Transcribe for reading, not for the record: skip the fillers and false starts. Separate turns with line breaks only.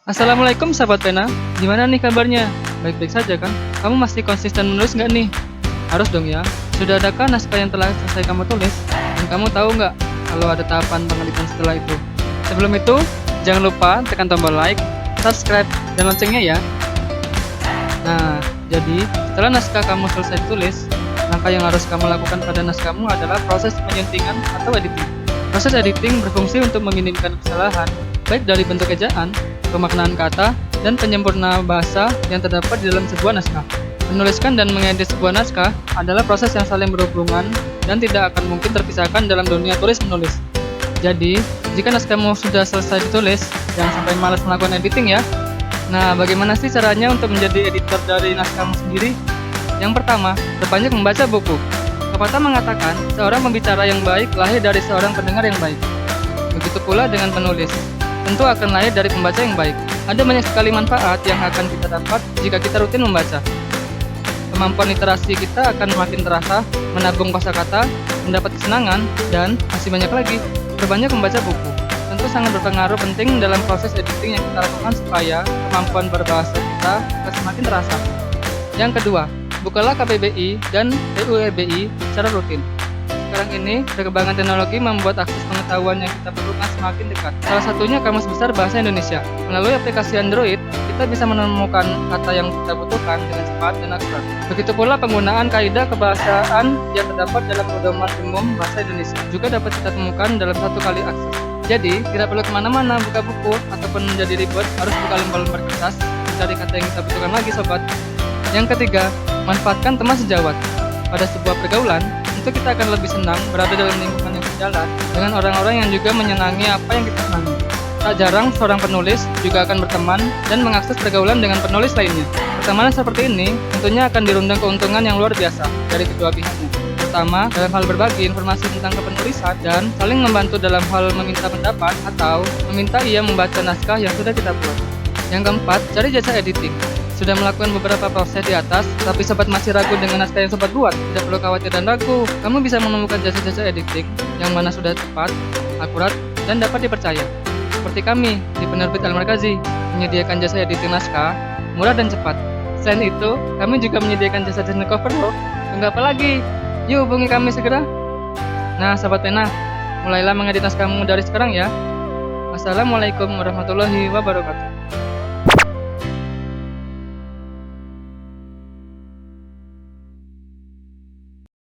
Assalamualaikum sahabat pena, gimana nih kabarnya? Baik-baik saja kan? Kamu masih konsisten menulis nggak nih? Harus dong ya. Sudah adakah naskah yang telah selesai kamu tulis? Dan kamu tahu nggak kalau ada tahapan pengeditan setelah itu? Sebelum itu, jangan lupa tekan tombol like, subscribe, dan loncengnya ya. Nah, jadi setelah naskah kamu selesai ditulis, langkah yang harus kamu lakukan pada naskahmu adalah proses penyuntingan atau editing. Proses editing berfungsi untuk meminimkan kesalahan, baik dari bentuk ejaan, pemaknaan kata, dan penyempurna bahasa yang terdapat di dalam sebuah naskah. Menuliskan dan mengedit sebuah naskah adalah proses yang saling berhubungan dan tidak akan mungkin terpisahkan dalam dunia tulis-menulis. Jadi, jika naskahmu sudah selesai ditulis, jangan sampai malas melakukan editing ya. Nah, bagaimana sih caranya untuk menjadi editor dari naskahmu sendiri? Yang pertama, perbanyak membaca buku. Pepatah mengatakan, seorang pembicara yang baik lahir dari seorang pendengar yang baik. Begitu pula dengan penulis, tentu akan lahir dari pembaca yang baik. Ada banyak sekali manfaat yang akan kita dapat jika kita rutin membaca. Kemampuan literasi kita akan makin terasa, menabung kosakata, mendapat kesenangan, dan masih banyak lagi. Perbanyak membaca buku. Tentu sangat berpengaruh penting dalam proses editing yang kita lakukan supaya kemampuan berbahasa kita semakin terasa. Yang kedua, bukalah KBBI dan PUBI secara rutin. Sekarang ini, perkembangan teknologi membuat akses pengetahuan yang kita perlukan semakin dekat. Salah satunya Kamus Besar Bahasa Indonesia. Melalui aplikasi Android, kita bisa menemukan kata yang kita butuhkan dengan cepat dan akurat. Begitu pula penggunaan kaidah kebahasaan yang terdapat dalam Pedoman Umum Bahasa Indonesia juga dapat kita temukan dalam satu kali akses. Jadi, tidak perlu kemana-mana buka buku ataupun menjadi ribet harus buka lembar-lembar kertas mencari kata yang kita butuhkan lagi sobat. Yang ketiga, manfaatkan teman sejawat. Pada sebuah pergaulan, tentu kita akan lebih senang berada dalam lingkungan yang sejalan dengan orang-orang yang juga menyenangi apa yang kita senangi. Tak jarang seorang penulis juga akan berteman dan mengakses pergaulan dengan penulis lainnya. Pertemanan seperti ini tentunya akan dirundang keuntungan yang luar biasa dari kedua pihaknya. Pertama, dalam hal berbagi informasi tentang kepenulisan dan saling membantu dalam hal meminta pendapat atau meminta ia membaca naskah yang sudah kita buat. Yang keempat, cari jasa editing. Sudah melakukan beberapa proses di atas, tapi sobat masih ragu dengan naskah yang sobat buat? Tidak perlu khawatir dan ragu, kamu bisa menemukan jasa-jasa editing yang mana sudah tepat, akurat, dan dapat dipercaya. Seperti kami di penerbit Al-Markazi, menyediakan jasa editing naskah, murah dan cepat. Selain itu, kami juga menyediakan jasa desain cover loh. Tunggu apa lagi? Yuk hubungi kami segera. Nah, sahabat pena, mulailah mengedit naskahmu dari sekarang ya. Wassalamualaikum warahmatullahi wabarakatuh.